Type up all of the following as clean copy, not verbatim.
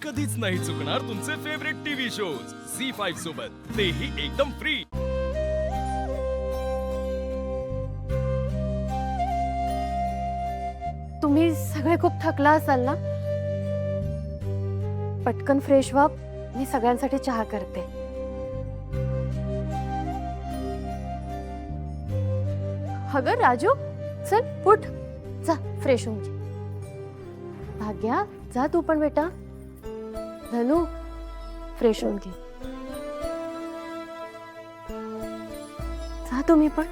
कधीच नाही चुकणार तुमचे फेवरेट टीव्ही शोज झी5 सोबत, तेही एकदम फ्री। तुम्ही सगळे खूप थकला असाल ना? पटकन फ्रेश व्हा, मी सगळ्यांसाठी चहा करते। अगं राजू, चल उठ, जा फ्रेश होऊन घे। भाग्या, जा तू पण बेटा। धनू, फ्रेश होऊन घे। जा तुम्ही पण।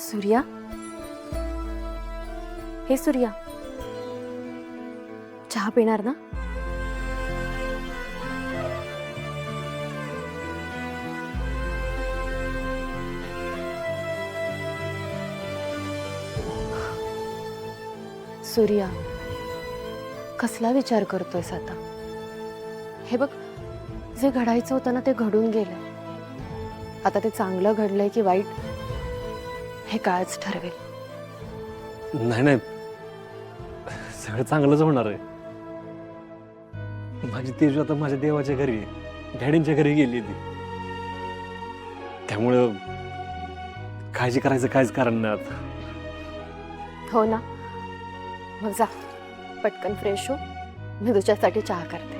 सूर्या, हे सूर्या, चहा पिणार ना? सूर्या, कसला विचार करतोयस आता? हे बघ, जे घडायचं होतं ना ते घडून गेलंय। आता ते चांगलं घडलंय की वाईट हे काळच ठरवेल। नाही नाही, सगळं चांगलंच होणार आहे। माझी तेजू आता माझ्या देवाच्या घरी, डॅडींच्या घरी गेली ती, त्यामुळं काळजी करायचं काहीच कारण नाही आता। हो ना, मग जा पटकन फ्रेश हो, मी तुझ्यासाठी चहा करते।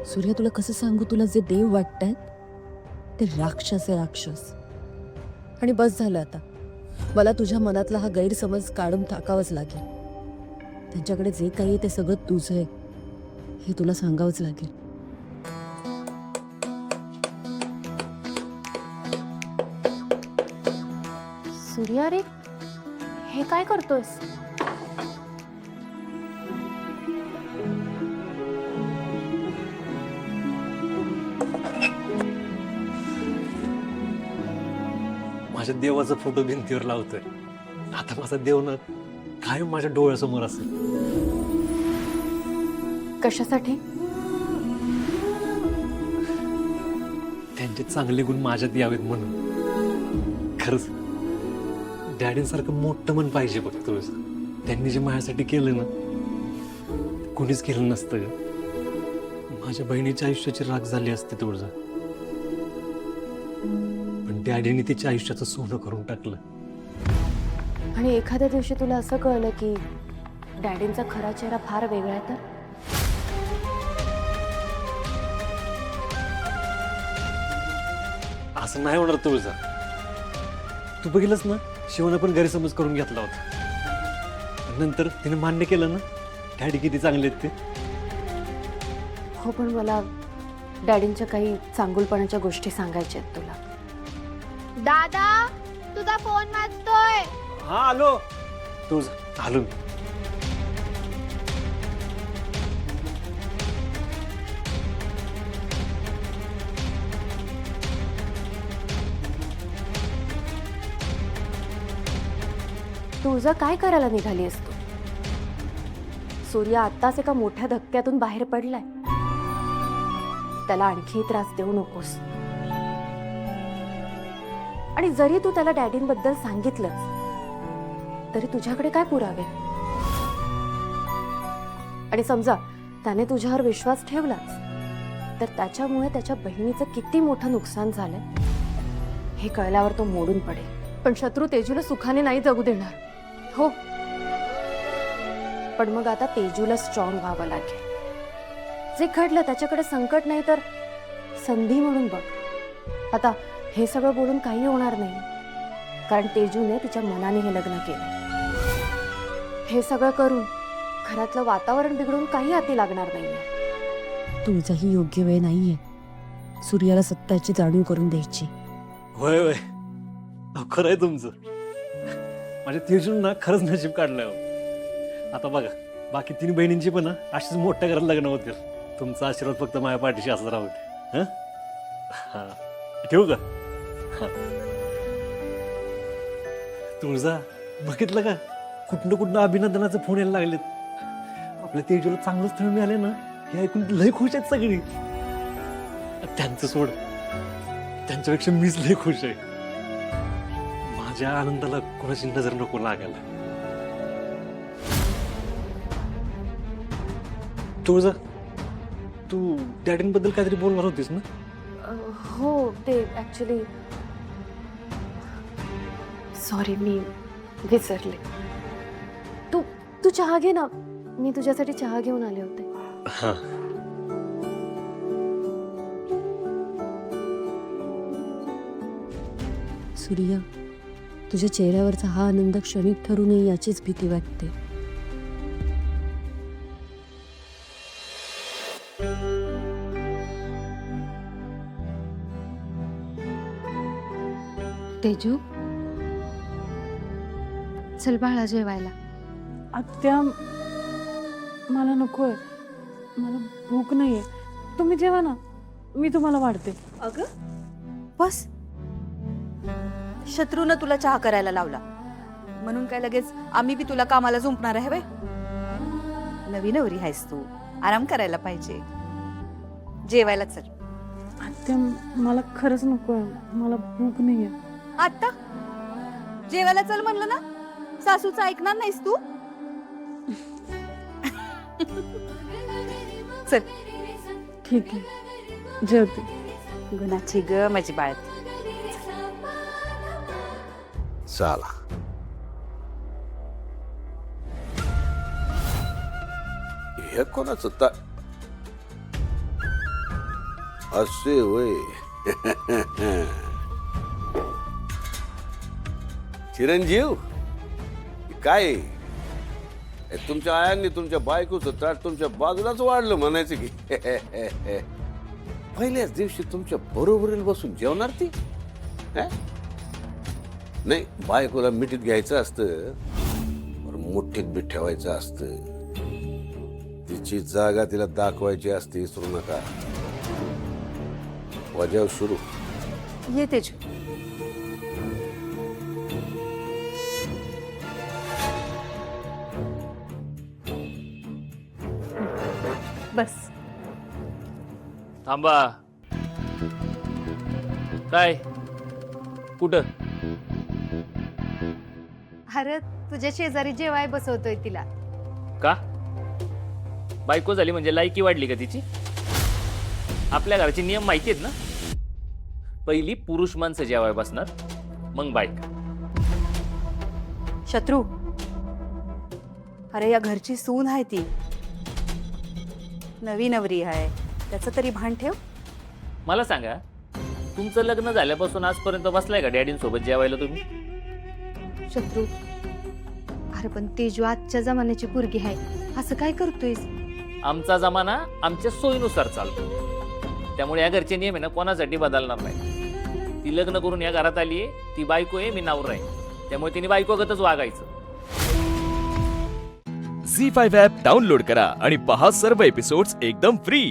सूर्य, तुला कसं सांगू, तुला जे देव वाटतायत ते राक्षस आहे, राक्षस। आणि बस झालं आता, मला तुझ्या मनातला हा गैरसमज काढून टाकावंच लागेल। त्यांच्याकडे जे काही आहे ते सगळं तुझं आहे हे तुला सांगावंच लागेल। सूर्या रे, हे काय करतोयस? माझ्या देवाचा फोटो भिंतीवर लावतोय। आता माझा देव ना कायम माझ्या डोळ्यासमोर असेल। कशासाठी? त्यांचे चांगले गुण माझ्यात यावेत म्हणून। खरंच डॅडींसारखं मोठं मन पाहिजे बघ तुझं। त्यांनी जे माझ्यासाठी केलं ना कुणीच केलं नसतं ग। माझ्या बहिणीच्या आयुष्याची राख झाली असते तुझं, पण डॅडीने तिच्या आयुष्याचं सोनं करून टाकलं। आणि एखाद्या दिवशी तुला असं कळलं की डॅडींचा खरा चेहरा फार वेगळा आहे तर? असं नाही होणार तुझं। तू बघितलंस ना, शिवनं पण गैरसमज करून घेतला होता, नंतर तिने मान्य केलं ना डॅडी किती चांगले आहेत ते। हो, पण मला डॅडींच्या काही चांगुलपणाच्या गोष्टी सांगायच्या आहेत तुला। दादा, तुझा फोन वाजतोय। हा आलो, तुझ आलो मी। तुझं काय करायला निघाली असतो? सूर्य आत्ताच एका मोठ्या धक्क्यातून बाहेर पडलाय, त्याला आणखी त्रास देऊ नकोस। आणि जरी तू त्याला डॅडींबद्दल सांगितलंस तरी तुझ्याकडे काय पुरावे? आणि समजा त्याने तुझ्यावर विश्वास ठेवलाच तर त्याच्यामुळे त्याच्या बहिणीचं किती मोठं नुकसान झालंय हे कळल्यावर तो मोडून पडेल। पण शत्रू तेजूला सुखाने नाही जगू देणार। हो, पण मग आता तेजूला स्ट्रॉंग व्हावं लागेल। जे घडलं त्याच्याकडे संकट नाही तर संधी म्हणून बघ। आता हे सगळं बोलून काही होणार नाही, कारण तेजूने तिच्या मनाने हे लग्न केलं। हे सगळं करून घरातलं वातावरण बिघडून काही हाती लागणार नाहीये। तुझाही योग्य वेळ नाहीये सूर्याला सत्याची जाणीव करून द्यायची। होय होय, खरं आहे तुमचं। माझ्या तेजून ना खरंच नशीब काढलंय हो। आता बघा, बाकी तीन बहिणींची पण ना अशीच मोठ्या घरात लग्न होतील। तुमचा आशीर्वाद फक्त माझ्या पाठीशी असं राहू दे। हं? हा, ठेवू का? हा. तुळजा, बघितलं का कुठनं कुठनं अभिनंदनाचे फोन यायला लागलेत। आपल्या तेजूला चांगलं स्थळ मिळाले ना हे ऐकून लय खुश आहेत सगळी. त्यांचं सोड, त्यांच्यापेक्षा मीच लय खुश आहे. माझ्या आनंदाला कोणाची नजर नको लागायला. तुळजा, तू डॅडींबद्दल काहीतरी बोलणार होतीस ना? हो, ते ॲक्च्युली सॉरी, मी विसरले. तू तू चहा घे ना, मी तुझ्यासाठी चहा घेऊन आले होते. हां. सूर्या, तुझ्या चेहऱ्यावरचा हा आनंद क्षणिक ठरू नये याचीच भीती वाटते. तेजू, चल बाळा जेवायला. आत्या, मला नकोय, मला भूक नाहीये. तुम्ही जेवा ना, मी तुम्हाला वाढते. अगं बस, शत्रूनं तुला चहा करायला लावला म्हणून काय लगेच आम्ही बी तुला कामाला झुंपणार आहे? नवी नवरी आहेस तू, आराम करायला पाहिजे. जेवायला चल. आत्या, मला खरंच नकोय, मला भूक नाहीये. आता जेवायला चल म्हणलं ना, सासूचं ऐकणार नाहीस तू. चल. ठीक आहे, जेवते. गुणाची ग माझी बाळ. चला, हे कोणाच असे होय. चिरंजीव, काय हे तुमच्या आयांनी तुमच्या बायकोचं ताट तुमच्या बाजूलाच वाढलं म्हणायचं की. पहिल्याच दिवशी तुमच्या बरोबरीला बसून जेवणार ती? नाही, बायकोला मिठीत घ्यायचं असतं, मुठीत बी ठेवायचं असतं. तिची जागा तिला दाखवायची असते, विसरू नका. वजाव सुरू. ये तेजू. बस. थांबा. काय? कुठं? अरे तुझ्या शेजारी जेवाय बसवतोय तिला. का? बायको झाली म्हणजे लायकी वाढली का तिची? आपल्या घराचे नियम माहिती आहेत ना. पहिली पुरुष माणसं जेवाय बसणार, मग बायका. शत्रू, अरे या घरची सून आहे ती, नवी नवरी आहे, त्याचं तरी भान ठेव. मला सांगा, तुमचं लग्न झाल्यापासून आजपर्यंत बसलाय का डॅडींसोबत जेवायला तुम्ही? शत्रू, अरे पण तेजू आजच्या जमान्याची पोरगी आहे, असं काय करतोयस? आमचा जमाना आमच्या सोयीनुसार चालतो, त्यामुळे या घरचे नियम आहे ना कोणासाठी बदलणार नाही. ती लग्न करून या घरात आली आहे, ती बायको आहे, मी नवरा आहे, त्यामुळे तिने बायकोगतच वागायचं. झी5 ॲप डाउनलोड करा आणि पहा सर्व एपिसोड्स एकदम फ्री.